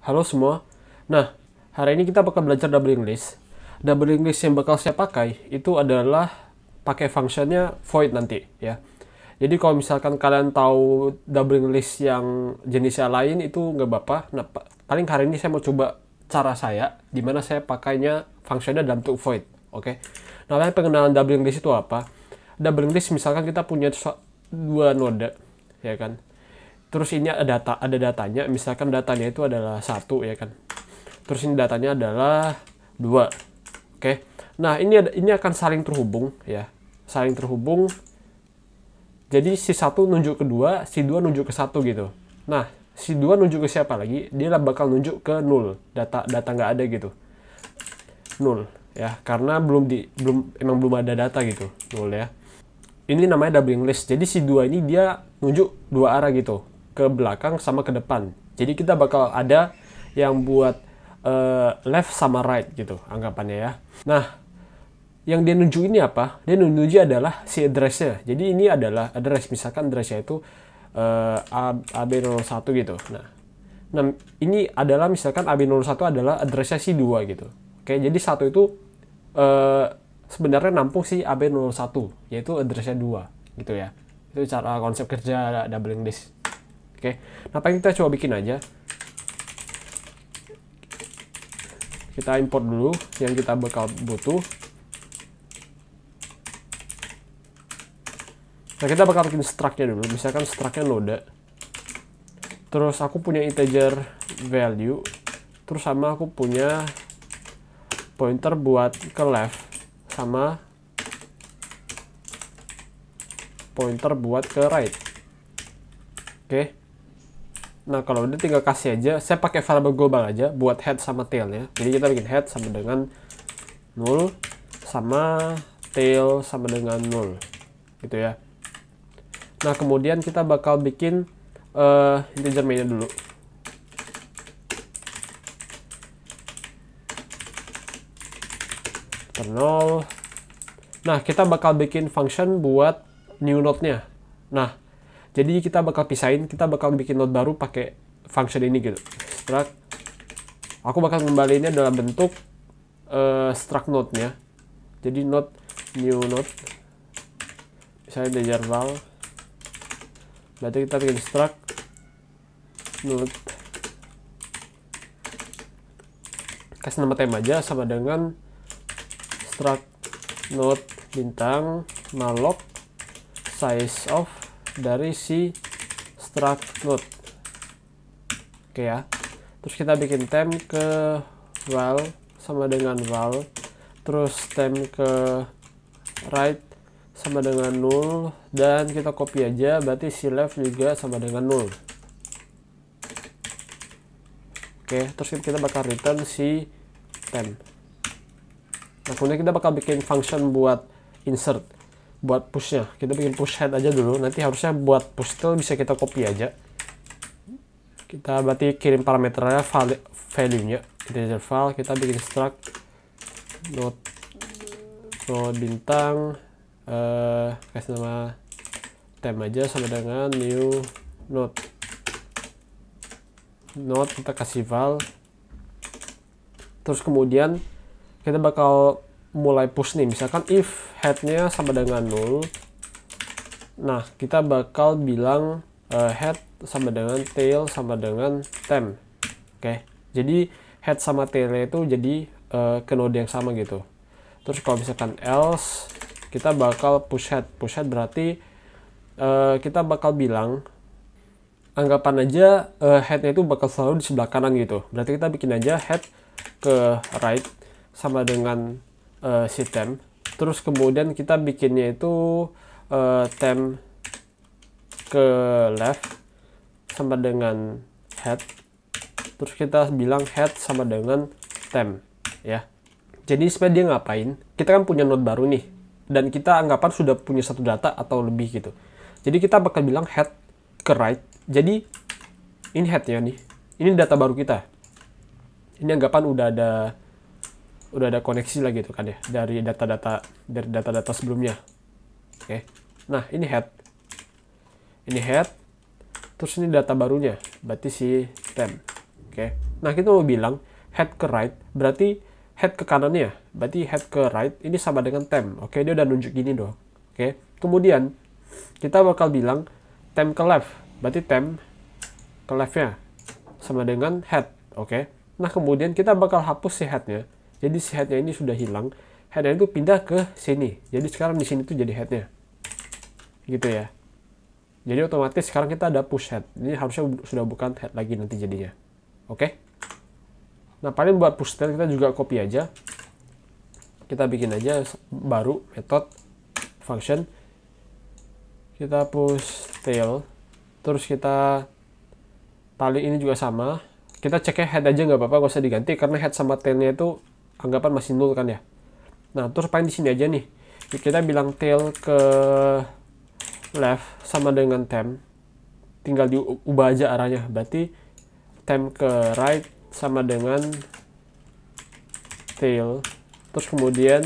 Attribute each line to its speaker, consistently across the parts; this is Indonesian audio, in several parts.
Speaker 1: Halo semua. Nah, hari ini kita bakal belajar doubling list. Doubling list yang bakal saya pakai itu adalah pakai functionnya void nanti ya. Jadi kalau misalkan kalian tahu doubling list yang jenisnya lain itu nggak apa-apa. Nah, paling hari ini saya mau coba cara saya di mana saya pakainya functionnya dalam bentuk void. Oke. Nah, pengenalan doubling list itu apa? Doubling list misalkan kita punya dua node ya kan. Terus ini ada datanya, misalkan datanya itu adalah 1 ya kan. Terus ini datanya adalah 2. Oke. Nah, ini akan saling terhubung ya. Saling terhubung. Jadi si 1 nunjuk ke 2, si 2 nunjuk ke 1 gitu. Nah, si 2 nunjuk ke siapa lagi? Dia bakal nunjuk ke 0. Data nggak ada gitu. 0 ya, karena emang belum ada data gitu. 0 ya. Ini namanya doubling list. Jadi si 2 ini dia nunjuk dua arah gitu, ke belakang sama ke depan. Jadi kita bakal ada yang buat left sama right gitu anggapannya ya. Nah, yang dia nuju ini apa? Dia nuju adalah si address-nya. Jadi ini adalah address, misalkan address-nya itu AB01 gitu. Nah, ini adalah misalkan AB01 adalah address-nya si 2 gitu. Oke, jadi 1 itu sebenarnya nampung si AB01, yaitu address-nya 2 gitu ya. Itu cara konsep kerja doubling list. Oke, nah paling kita coba bikin aja. Kita import dulu yang kita bakal butuh. Nah, kita bakal bikin struct-nya dulu. Misalkan struct-nya node. Terus aku punya integer value. Terus sama aku punya pointer buat ke left. Sama pointer buat ke right. Oke. Nah, kalau udah tinggal kasih aja. Saya pakai variable global aja buat head sama tail-nya. Jadi kita bikin head sama dengan 0 sama tail sama dengan 0 gitu ya. Nah, kemudian kita bakal bikin integer main-nya dulu. Internal. Nah, kita bakal bikin function buat new node-nya. Nah, jadi kita bakal pisahin, kita bakal bikin node baru pakai function ini gitu. Struct. Aku bakal ngembaliinnya dalam bentuk struct node-nya. Jadi node new node. Misalnya integer val. Berarti kita bikin struct node. Kasih nama tema aja sama dengan struct node bintang malloc size of dari si struct node. Oke ya. Terus kita bikin temp ke val sama dengan val. Terus temp ke right sama dengan 0 dan kita copy aja, berarti si left juga sama dengan 0. Oke, terus kita bakal return si temp. Nah, kemudian kita bakal bikin function buat insert. Buat pushnya, kita bikin push head aja dulu. Nanti harusnya buat push tail bisa kita copy aja. Kita berarti kirim parameternya value-nya. Integer file, kita bikin struct node bintang, kasih nama temp aja sama dengan new node. Node kita kasih val. Terus kemudian kita bakal mulai push nih, misalkan if headnya sama dengan 0, nah kita bakal bilang head sama dengan tail sama dengan temp. Oke, jadi head sama tailnya itu jadi ke node yang sama gitu. Terus kalau misalkan else, kita bakal push head berarti kita bakal bilang anggapan aja headnya itu bakal selalu di sebelah kanan gitu. Berarti kita bikin aja head ke right sama dengan si temp. Terus kemudian kita bikinnya itu temp ke left sama dengan head. Terus kita bilang head sama dengan temp ya. Jadi supaya dia ngapain? Kita kan punya node baru nih, dan kita anggapan sudah punya satu data atau lebih gitu. Jadi kita bakal bilang head ke right. Jadi ini headnya nih. Ini data baru kita. Ini anggapan udah ada koneksi lah gitu kan ya dari data-data sebelumnya. Oke. Nah, ini head. Terus ini data barunya, berarti si temp. Oke. Nah, kita mau bilang head ke right, berarti head ke kanannya, berarti head ke right ini sama dengan temp. Oke, dia udah nunjuk gini dong. Oke, kemudian kita bakal bilang temp ke left, berarti temp ke leftnya sama dengan head. Oke, nah kemudian kita bakal hapus si headnya. Jadi si headnya ini sudah hilang, headnya itu pindah ke sini. Jadi sekarang di sini tuh jadi headnya, gitu ya. Jadi otomatis sekarang kita ada push head. Ini harusnya sudah bukan head lagi nanti jadinya. Oke. Nah, paling buat push tail kita juga copy aja. Kita bikin aja baru method function. Kita push tail. Terus kita tali ini juga sama. Kita ceknya head aja nggak apa-apa, nggak usah diganti karena head sama tailnya itu anggapan masih nol kan ya. Nah, terus paling di sini aja nih. Kita bilang tail ke left sama dengan temp. Tinggal diubah aja arahnya. Berarti temp ke right sama dengan tail, terus kemudian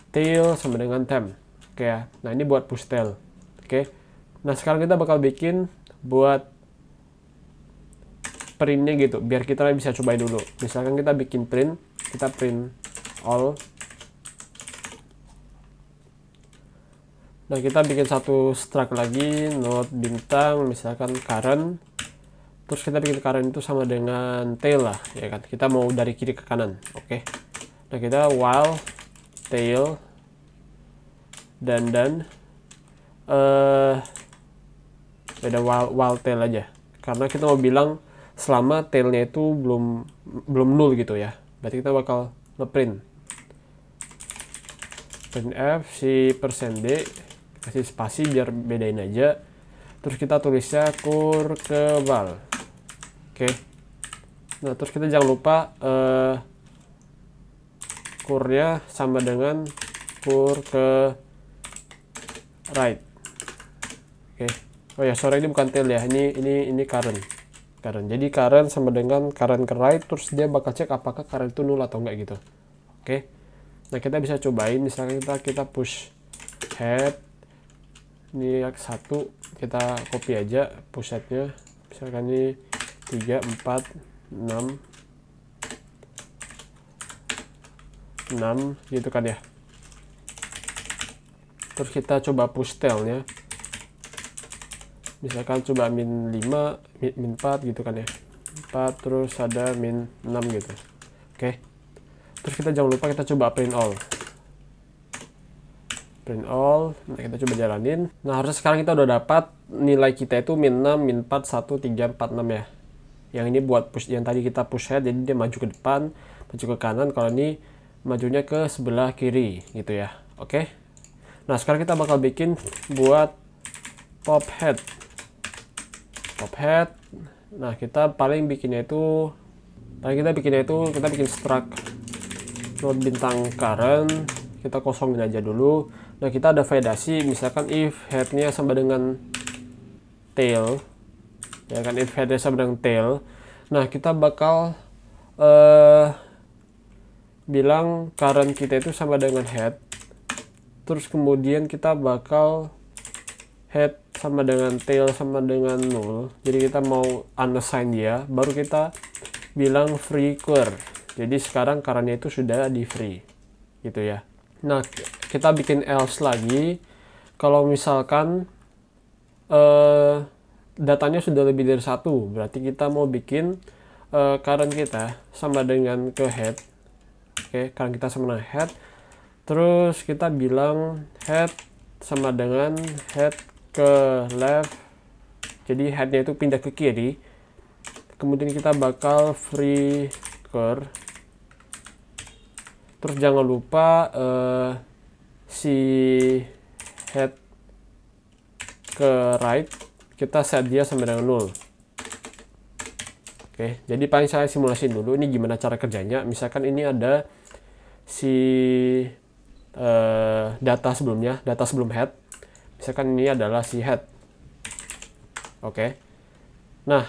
Speaker 1: tail sama dengan temp. Oke ya. Nah, ini buat push tail. Oke. Nah, sekarang kita bakal bikin buat printnya gitu, biar kita bisa cobain dulu. Misalkan kita bikin print, kita print all. Nah, kita bikin satu struct lagi, node bintang, misalkan current. Terus kita bikin current itu sama dengan tail lah, ya kan? Kita mau dari kiri ke kanan, oke? Nah, kita while tail dan beda while tail aja, karena kita mau bilang selama tailnya itu belum null gitu ya. Berarti kita bakal ngeprint printf si %d, kasih spasi biar bedain aja. Terus kita tulisnya kur ke val. Oke. Nah, terus kita jangan lupa kurnya sama dengan kur ke right. Oke. Oh ya, sorry, ini bukan tail ya. Ini current. Jadi current sama dengan current ke right, terus dia bakal cek apakah current itu nol atau enggak gitu. Oke. Nah, kita bisa cobain misalnya kita push head. Ini satu, kita copy aja push headnya. Misalkan ini 3, 4, 6 gitu kan ya. Terus kita coba push tailnya, misalkan coba min 5, min 4 gitu kan ya, 4 terus ada min 6 gitu. Oke. Terus kita jangan lupa kita coba print all. Nah, kita coba jalanin. Nah, harusnya sekarang kita udah dapat nilai kita itu min 6, min 4, 1, 3, 4, 6 ya. Yang ini buat push, yang tadi kita push head, jadi dia maju ke depan, maju ke kanan. Kalau ini majunya ke sebelah kiri gitu ya. Oke. Nah, sekarang kita bakal bikin buat pop head. Nah, kita bikinnya itu kita bikin struct node bintang current, kita kosongin aja dulu. Nah, kita ada validasi, misalkan if headnya sama dengan tail, ya kan, if headnya sama dengan tail. Nah, kita bakal bilang current kita itu sama dengan head, terus kemudian kita bakal head sama dengan tail sama dengan 0. Jadi kita mau unassign dia, baru kita bilang free clear. Jadi sekarang currentnya itu sudah di free gitu ya. Nah, kita bikin else lagi. Kalau misalkan datanya sudah lebih dari 1, berarti kita mau bikin current kita sama dengan ke head. Oke, current kita sama dengan head. Terus kita bilang head sama dengan head ke left. Jadi headnya itu pindah ke kiri. Kemudian kita bakal free clear. Terus jangan lupa si head ke right kita set dia sama dengan 0. Oke, jadi paling saya simulasiin dulu ini gimana cara kerjanya. Misalkan ini ada si data sebelumnya, data sebelum head. Misalkan ini adalah si head. Oke. Nah,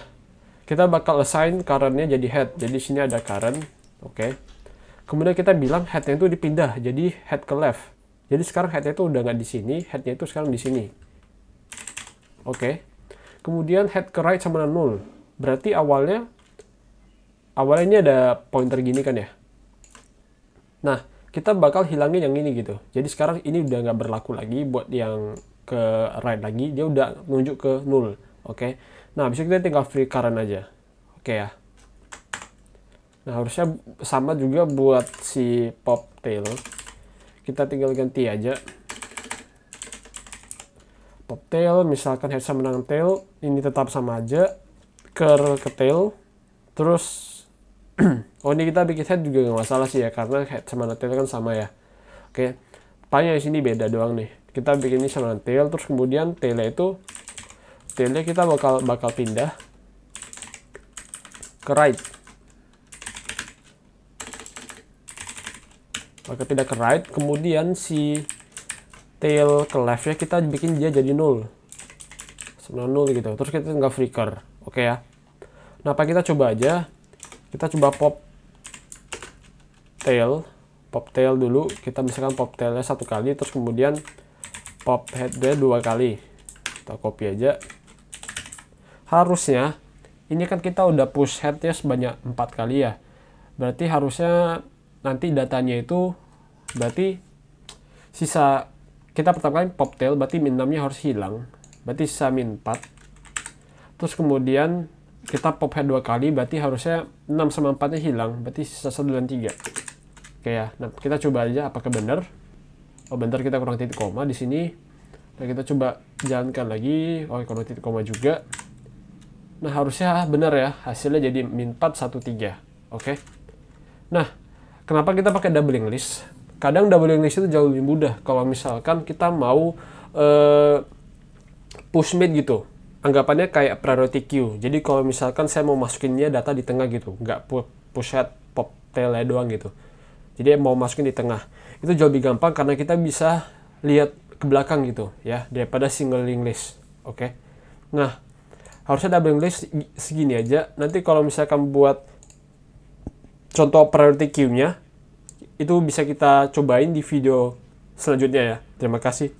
Speaker 1: kita bakal assign currentnya jadi head. Jadi sini ada current. Oke. Kemudian kita bilang headnya itu dipindah jadi head ke left. Jadi sekarang headnya itu udah nggak di sini, headnya itu sekarang di sini. Oke. Kemudian head ke right sama dengan 0. Berarti awalnya awalnya ini ada pointer gini kan ya. Nah, kita bakal hilangin yang ini gitu. Jadi sekarang ini udah nggak berlaku lagi buat yang ke right lagi, dia udah menunjuk ke 0. Oke. Nah, habis itu kita tinggal free current aja. Oke ya. Nah, harusnya sama juga buat si pop tail. Kita tinggal ganti aja. Pop tail, misalkan head sama dengan tail, ini tetap sama aja. Ke tail. Terus oh, ini kita bikin head juga nggak masalah sih ya, karena head sama tail kan sama ya. Oke. Paling di sini beda doang nih. Kita bikin ini sama tail, terus kemudian tailnya kita bakal pindah ke right. Bakal pindah ke right, kemudian si tail ke left ya kita bikin dia jadi 0. Sama 0 gitu. Terus kita tinggal flicker. Oke ya. Nah, apa kita coba aja. Kita coba pop tail dulu. Kita misalkan pop tailnya 1 kali, terus kemudian pop headnya 2 kali. Kita copy aja. Harusnya ini kan kita udah push headnya sebanyak 4 kali ya. Berarti harusnya nanti datanya itu berarti sisa kita pertama kali pop tail, berarti min 6 nya harus hilang. Berarti sisa min 4. Terus kemudian kita pop head 2 kali, berarti harusnya 6 sama 4 nya hilang. Berarti sisa 1 dan 3. Oke ya. Nah, kita coba aja apakah benar. Oh, bentar, kita kurang titik koma di sini. Nah, kita coba jalankan lagi. Oh, kurang titik koma juga. Nah, harusnya benar ya. Hasilnya jadi min 4, 1, 3. Oke. Nah, kenapa kita pakai doubling list? Kadang doubling list itu jauh lebih mudah. Kalau misalkan kita mau push mid gitu. Anggapannya kayak priority queue. Jadi kalau misalkan saya mau masukinnya data di tengah gitu. Nggak push head, pop tailnya doang gitu. Jadi mau masukin di tengah. Itu jauh lebih gampang karena kita bisa lihat ke belakang gitu ya. Daripada single link list. Oke. Nah, harusnya doubling list segini aja. Nanti kalau misalkan buat contoh priority queue-nya, itu bisa kita cobain di video selanjutnya ya. Terima kasih.